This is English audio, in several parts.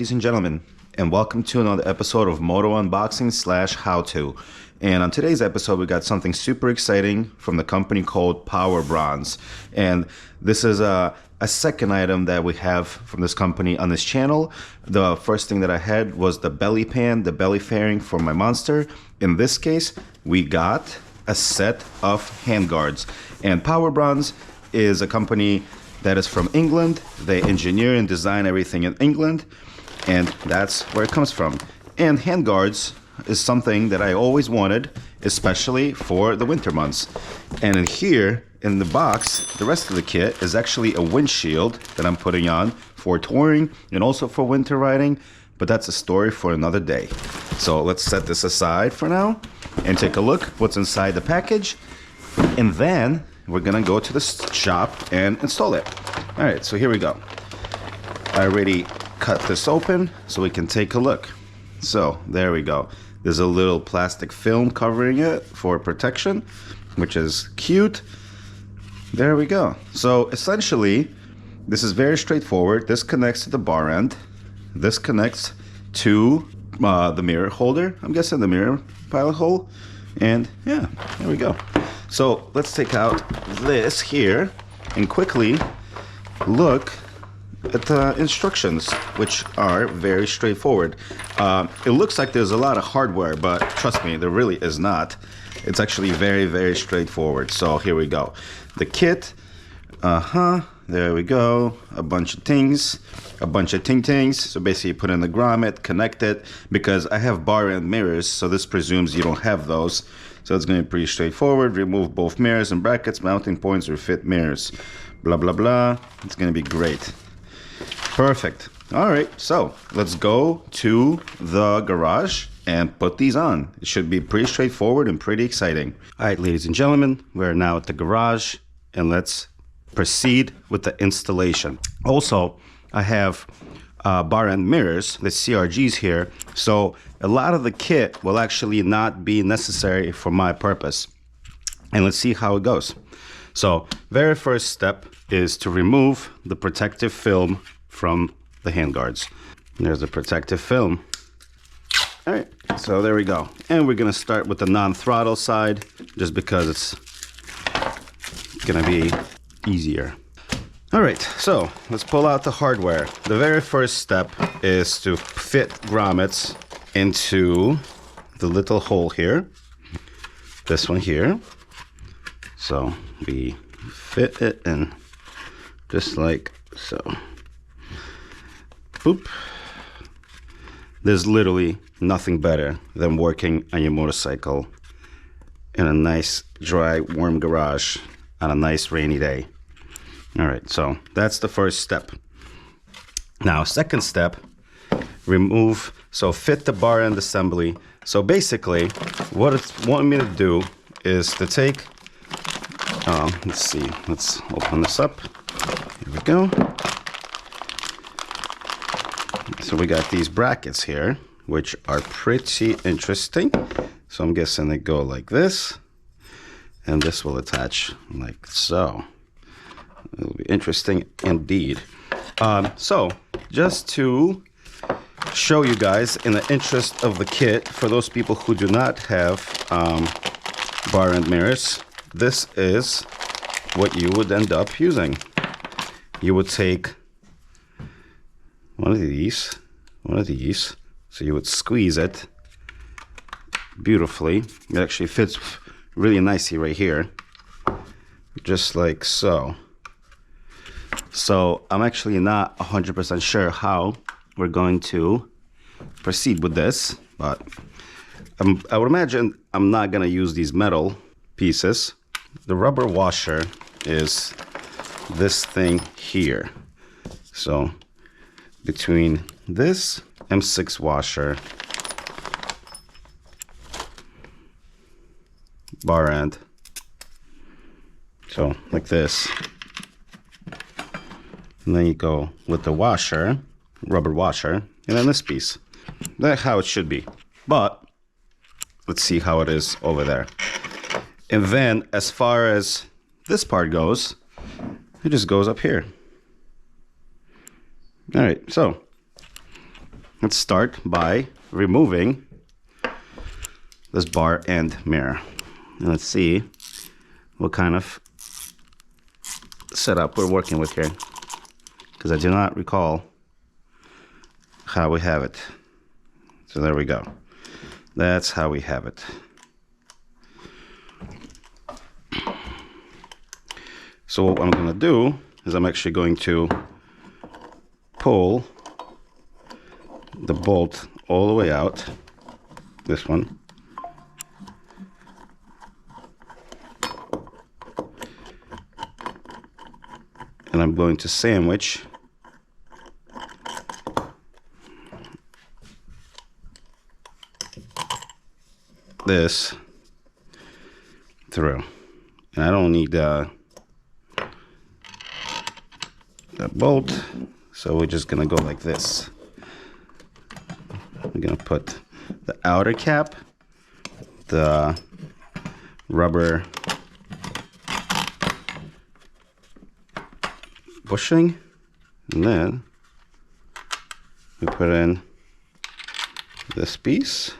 ladies and gentlemen, and welcome to another episode of Moto Unboxing / How To. And on today's episode, we got something super exciting from the company called PowerBronze. And this is a second item that we have from this company on this channel. The first thing that I had was the belly pan, the belly fairing for my Monster. In this case, we got a set of handguards. And PowerBronze is a company that is from England. They engineer and design everything in England, and that's where it comes from. And handguards is something that I always wanted, especially for the winter months. And in here, in the box, the rest of the kit is actually a windshield that I'm putting on for touring and also for winter riding, but that's a story for another day. So let's set this aside for now and take a look what's inside the package, and then we're gonna go to the shop and install it. All right, so here we go. I already cut this open so we can take a look. So there we go. There's a little plastic film covering it for protection, which is cute. There we go. So essentially, this is very straightforward. This connects to the bar end. This connects to the mirror holder. I'm guessing the mirror pilot hole. And yeah, there we go. So let's take out this here and quickly look at the instructions, which are very straightforward. It looks like there's a lot of hardware, but trust me, there really is not. It's actually very, very straightforward. So here we go. The kit, there we go. A bunch of things, a bunch of ting-tings. So basically you put in the grommet, connect it, because I have bar end mirrors, so this presumes you don't have those. So it's going to be pretty straightforward. Remove both mirrors and brackets, mounting points, or fit mirrors. Blah, blah, blah. It's going to be great. Perfect. All right, so let's go to the garage and put these on. It should be pretty straightforward and pretty exciting. All right, ladies and gentlemen, we're now at the garage, and let's proceed with the installation. Also, I have bar end mirrors, the CRGs here, so a lot of the kit will actually not be necessary for my purpose. And let's see how it goes. So very first step is to remove the protective film from the handguards. There's the protective film. All right, so there we go. And we're gonna start with the non-throttle side just because it's gonna be easier. All right, so let's pull out the hardware. The very first step is to fit grommets into the little hole here. This one here. So we fit it in just like so. Boop. There's literally nothing better than working on your motorcycle in a nice, dry, warm garage on a nice rainy day. All right, so that's the first step. Now, second step, fit the bar end assembly. So basically, what it's wanting me to do is to take, let's see, let's open this up. Here we go. So we got these brackets here, which are pretty interesting. So I'm guessing they go like this, and this will attach like so. It'll be interesting indeed. So just to show you guys, in the interest of the kit, for those people who do not have bar end mirrors, this is what you would end up using. You would take one of these, so you would squeeze it beautifully. It actually fits really nicely right here, just like so. So I'm actually not 100% sure how we're going to proceed with this, but I would imagine I'm not going to use these metal pieces. The rubber washer is this thing here. So between this M6 washer, bar end, so like this, and then you go with the washer, rubber washer, and then this piece. That's how it should be. But let's see how it is over there. And then as far as this part goes, it just goes up here. All right, so let's start by removing this bar and mirror. And let's see what kind of setup we're working with here, because I do not recall how we have it. So there we go. That's how we have it. So what I'm going to do is I'm actually going to pull the bolt all the way out, this one, and I'm going to sandwich this through. And I don't need that bolt, so we're just gonna go like this. We're gonna put the outer cap, the rubber bushing, and then we put in this piece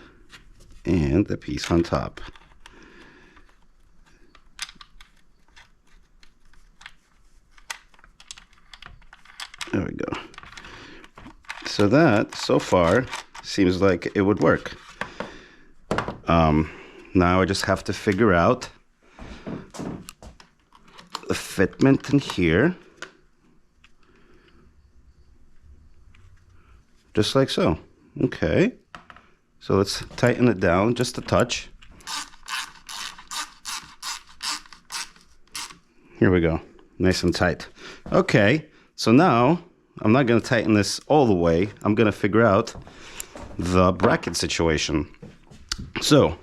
and the piece on top. There we go. So that, so far, seems like it would work. Now I just have to figure out the fitment in here. Just like so. Okay. So let's tighten it down just a touch. Here we go. Nice and tight. Okay. So now I'm not going to tighten this all the way. I'm going to figure out the bracket situation. So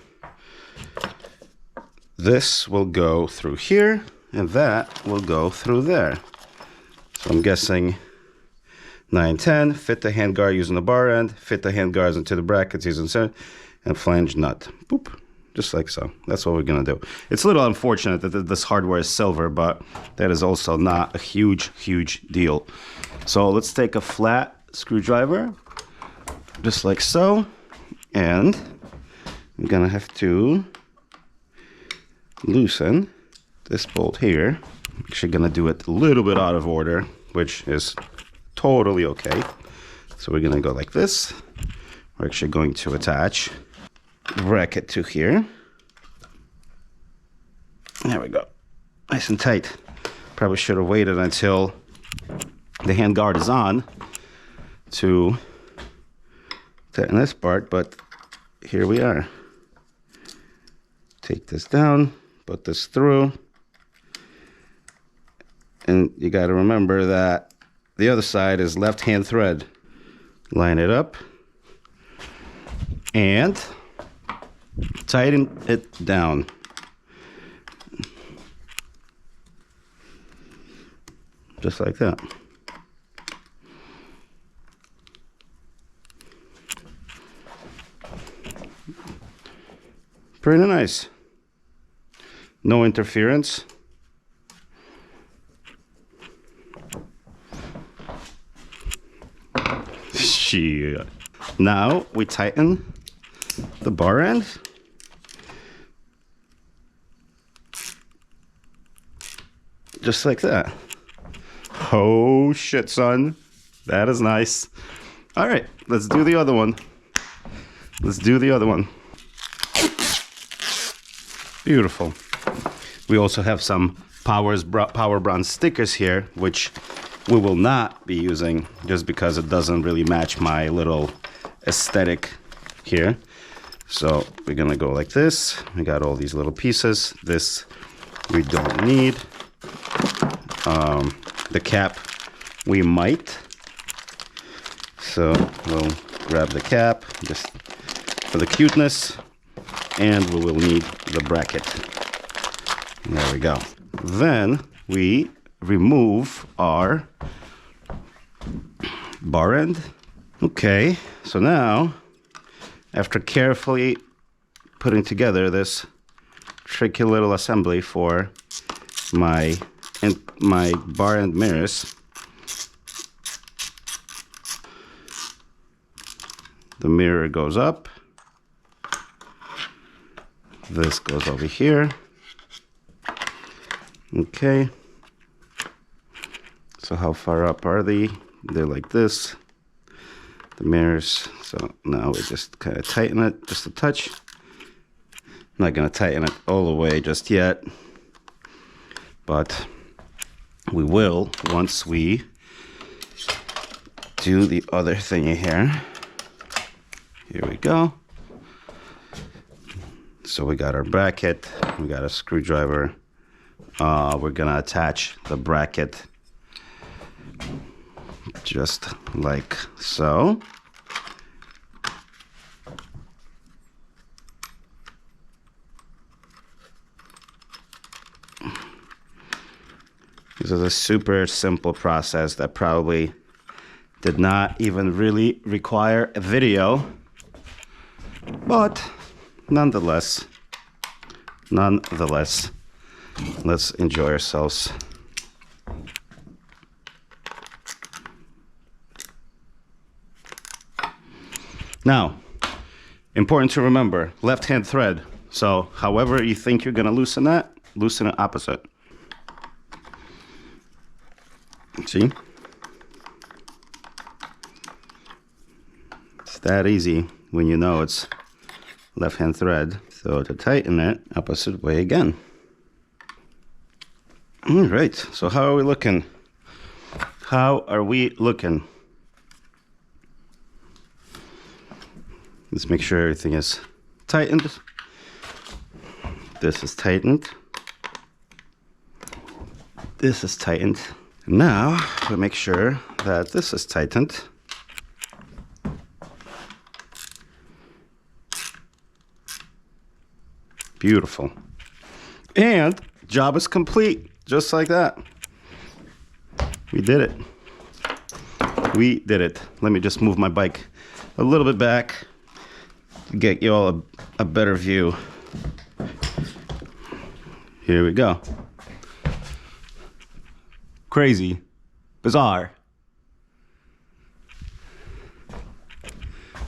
this will go through here and that will go through there. So I'm guessing 9, 10, fit the handguard using the bar end, fit the handguards into the brackets using center, and flange nut. Boop. Just like so. That's what we're going to do. It's a little unfortunate that this hardware is silver, but that is also not a huge deal. So let's take a flat screwdriver, just like so, and I'm going to have to loosen this bolt here. I'm actually going to do it a little bit out of order, which is totally okay. So we're going to go like this. We're actually going to attach bracket to here. There we go. Nice and tight. Probably should have waited until the handguard is on to tighten this part, but here we are. Take this down, put this through, and you got to remember that the other side is left hand thread. Line it up and tighten it down. Just like that. Pretty nice. No interference. Shit. Now we tighten the bar end. Just like that. Oh shit, son. That is nice. All right, let's do the other one. Let's do the other one. Beautiful. We also have some PowerBronze stickers here, which we will not be using just because it doesn't really match my little aesthetic here. So we're gonna go like this. We got all these little pieces. This we don't need. The cap we might. So we'll grab the cap just for the cuteness, and we will need the bracket. There we go. Then we remove our bar end. Okay, so now after carefully putting together this tricky little assembly for my bar end mirrors, The mirror goes up. This goes over here. Okay. So how far up are they? They're like this. The mirrors. So now we just kind of tighten it just a touch. I'm not going to tighten it all the way just yet, but we will once we do the other thingy here. Here we go. So we got our bracket, we got a screwdriver. We're gonna attach the bracket just like so. This is a super simple process that probably did not even really require a video, but nonetheless, let's enjoy ourselves. Now, important to remember, left-hand thread. So however you think you're gonna loosen that, loosen it opposite. See? It's that easy when you know it's left-hand thread. So to tighten it, opposite way again. All right, so how are we looking? How are we looking? Let's make sure everything is tightened. This is tightened. This is tightened. Now, we make sure that this is tightened. Beautiful. And job is complete, just like that. We did it. We did it. Let me just move my bike a little bit back to get you all a better view. Here we go. Crazy, bizarre.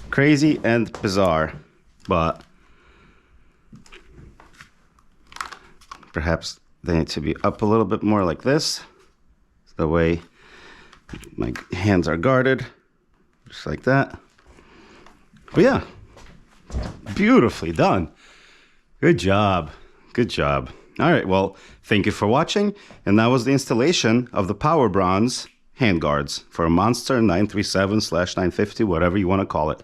Crazy and bizarre, but perhaps they need to be up a little bit more like this. The way my hands are guarded, just like that. But yeah, beautifully done. Good job, good job. All right, well, thank you for watching. And that was the installation of the PowerBronze handguards for a Monster 937/950, whatever you want to call it.